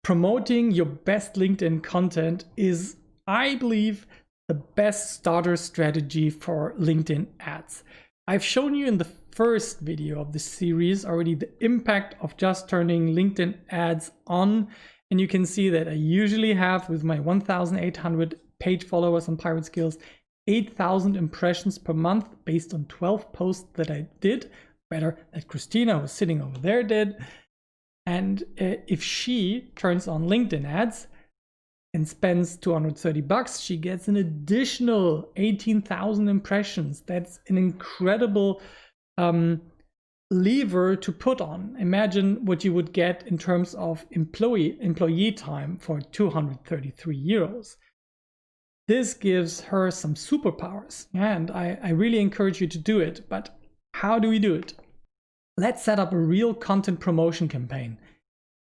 promoting your best LinkedIn content is, I believe, the best starter strategy for LinkedIn ads. I've shown you in the first video of this series already the impact of just turning LinkedIn ads on. And you can see that I usually have, with my 1,800 page followers on pirateskills, 8,000 impressions per month based on 12 posts that I did, better that Christina, who's sitting over there, did. And if she turns on LinkedIn ads and spends $230, she gets an additional 18,000 impressions. That's an incredible lever to put on. Imagine what you would get in terms of employee time for 233 euros. This gives her some superpowers, and I really encourage you to do it. But how do we do it? Let's set up a real content promotion campaign.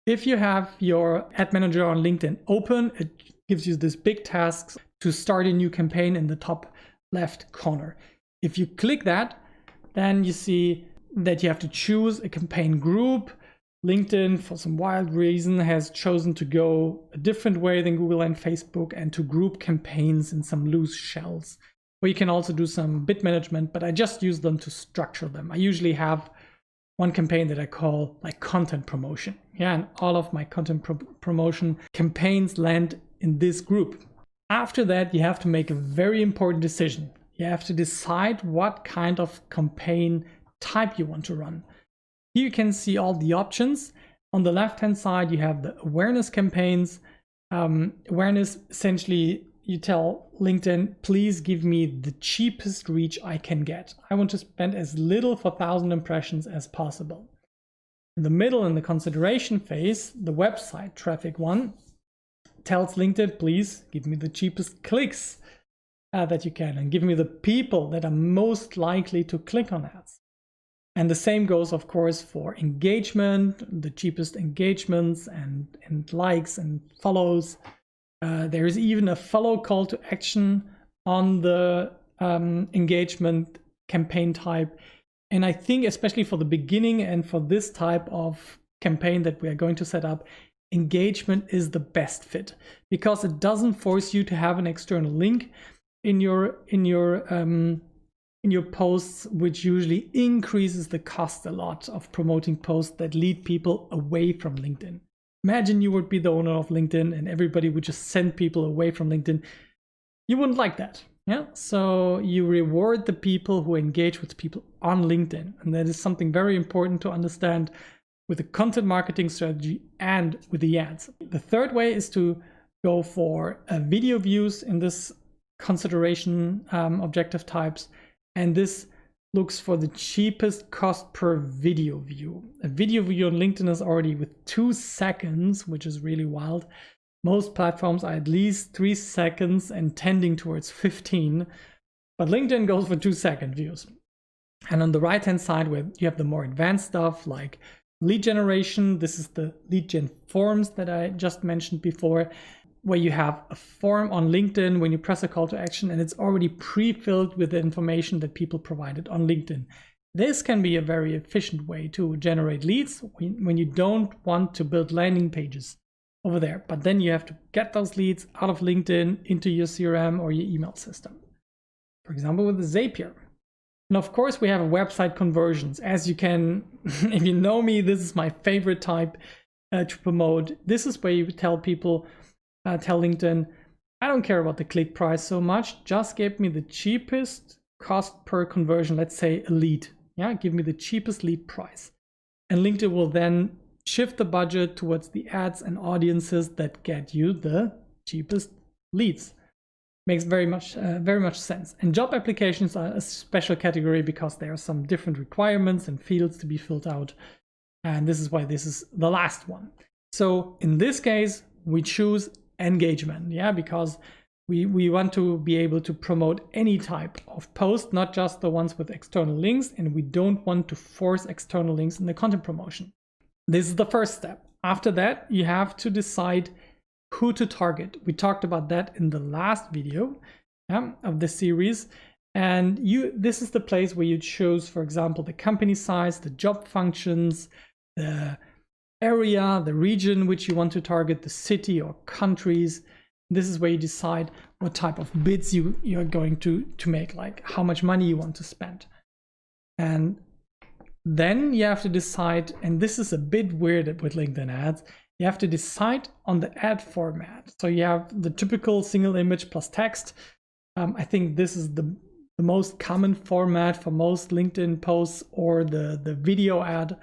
If you have your ad manager on LinkedIn open, it gives you this big task to start a new campaign in the top left corner. If you click that, then you see that you have to choose a campaign group. LinkedIn, for some wild reason, has chosen to go a different way than Google and Facebook and to group campaigns in some loose shells. Or you can also do some bid management, but I just use them to structure them. I usually have one campaign that I call like content promotion. Yeah, and all of my content promotion campaigns land in this group. After that, you have to make a very important decision. You have to decide what kind of campaign type you want to run. Here you can see all the options. On the left-hand side, you have the awareness campaigns. Awareness, essentially, you tell LinkedIn, please give me the cheapest reach I can get. I want to spend as little for 1,000 impressions as possible. In the middle, in the consideration phase, the website traffic one tells LinkedIn, please give me the cheapest clicks that you can, and give me the people that are most likely to click on ads. And the same goes, of course, for engagement, the cheapest engagements and likes and follows. There is even a follow call to action on the engagement campaign type. And I think especially for the beginning and for this type of campaign that we are going to set up, engagement is the best fit, because it doesn't force you to have an external link in your posts, which usually increases the cost a lot of promoting posts that lead people away from LinkedIn. Imagine you would be the owner of LinkedIn and everybody would just send people away from LinkedIn. You wouldn't like that. Yeah. So you reward the people who engage with people on LinkedIn. And that is something very important to understand with the content marketing strategy and with the ads. The third way is to go for video views in this consideration objective types. And this looks for the cheapest cost per video view. A video view on LinkedIn is already with 2 seconds, which is really wild. Most platforms are at least 3 seconds and tending towards 15, but LinkedIn goes for 2-second views. And on the right-hand side, where you have the more advanced stuff like lead generation, this is the lead gen forms that I just mentioned before, where you have a form on LinkedIn when you press a call to action and it's already pre-filled with the information that people provided on LinkedIn. This can be a very efficient way to generate leads when you don't want to build landing pages over there, but then you have to get those leads out of LinkedIn into your CRM or your email system. For example, with Zapier. And of course, we have website conversions. As you can, if you know me, this is my favorite type to promote. This is where you tell people, tell LinkedIn, I don't care about the click price so much, just give me the cheapest cost per conversion, let's say a lead. Yeah, give me the cheapest lead price. And LinkedIn will then shift the budget towards the ads and audiences that get you the cheapest leads. Makes very much sense. And job applications are a special category because there are some different requirements and fields to be filled out. And this is why this is the last one. So in this case, we choose engagement, yeah, because we want to be able to promote any type of post, not just the ones with external links, and we don't want to force external links in the content promotion. This is the first step. After that, you have to decide who to target. We talked about that in the last video of the series, and this is the place where you choose, for example, the company size, the job functions, the area, the region which you want to target, the city or countries. This is where you decide what type of bids you're going to make, like how much money you want to spend. And then you have to decide, and this is a bit weird with LinkedIn ads, you have to decide on the ad format. So you have the typical single image plus text. I think this is the most common format for most LinkedIn posts, or the video ad.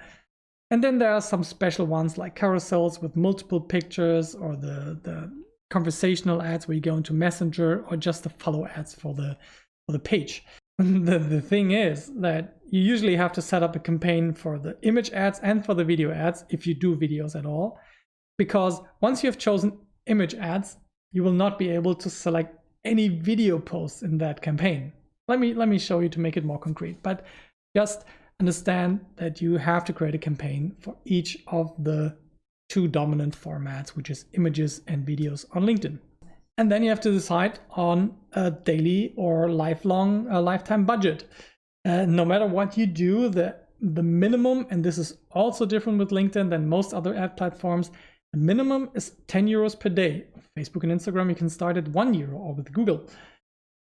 And then there are some special ones like carousels with multiple pictures, or the conversational ads where you go into Messenger, or just the follow ads for the page. The thing is that you usually have to set up a campaign for the image ads and for the video ads if you do videos at all, because once you have chosen image ads, you will not be able to select any video posts in that campaign. Let me show you to make it more concrete, but just understand that you have to create a campaign for each of the two dominant formats, which is images and videos on LinkedIn. And then you have to decide on a daily or lifetime budget. No matter what you do, the minimum, and this is also different with LinkedIn than most other ad platforms, the minimum is 10 euros per day. Facebook and Instagram, you can start at €1, or with Google.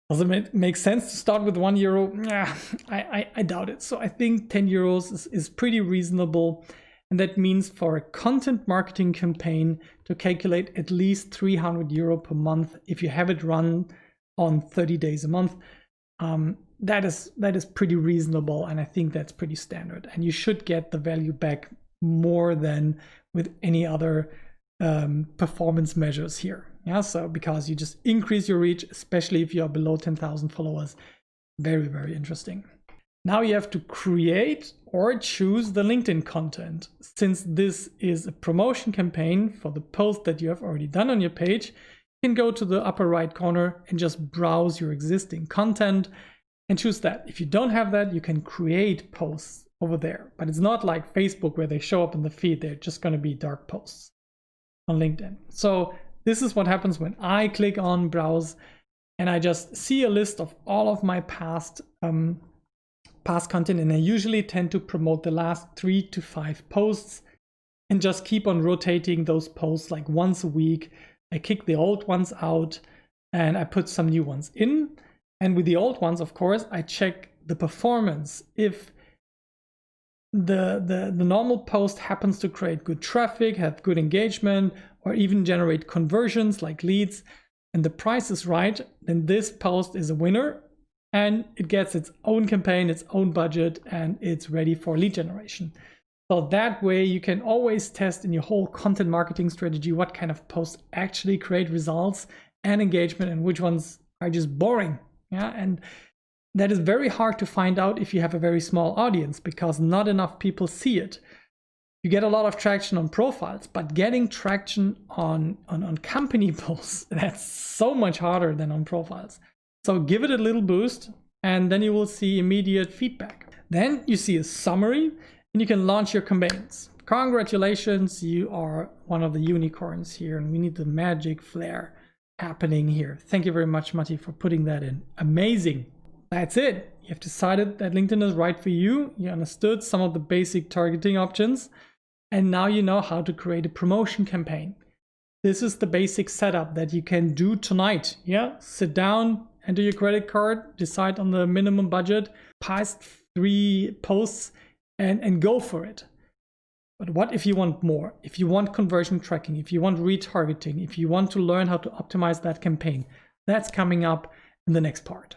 Does it make sense to start with €1? Yeah, I doubt it. So I think 10 euros is pretty reasonable. And that means for a content marketing campaign to calculate at least €300 per month if you have it run on 30 days a month. That is pretty reasonable, and I think that's pretty standard. And you should get the value back more than with any other performance measures here. Yeah, so because you just increase your reach, especially if you are below 10,000 followers. Very, very interesting. Now you have to create or choose the LinkedIn content. Since this is a promotion campaign for the post that you have already done on your page, you can go to the upper right corner and just browse your existing content and choose that. If you don't have that, you can create posts over there. But it's not like Facebook where they show up in the feed. They're just going to be dark posts on LinkedIn. So this is what happens when I click on browse and I just see a list of all of my past content, and I usually tend to promote the last 3 to 5 posts and just keep on rotating those posts like once a week. I kick the old ones out and I put some new ones in. And with the old ones, of course, I check the performance. If the normal post happens to create good traffic, have good engagement, or even generate conversions like leads, and the price is right, then this post is a winner and it gets its own campaign, its own budget, and it's ready for lead generation. So that way you can always test in your whole content marketing strategy what kind of posts actually create results and engagement and which ones are just boring. Yeah, and that is very hard to find out if you have a very small audience, because not enough people see it. You get a lot of traction on profiles, but getting traction on company posts, that's so much harder than on profiles. So give it a little boost and then you will see immediate feedback. Then you see a summary and you can launch your campaigns. Congratulations, you are one of the unicorns here, and we need the magic flair happening here. Thank you very much, Matti, for putting that in. Amazing. That's it. You have decided that LinkedIn is right for you. You understood some of the basic targeting options. And now you know how to create a promotion campaign. This is the basic setup that you can do tonight. Yeah, sit down, enter your credit card, decide on the minimum budget, paste 3 posts and go for it. But what if you want more? If you want conversion tracking, if you want retargeting, if you want to learn how to optimize that campaign, that's coming up in the next part.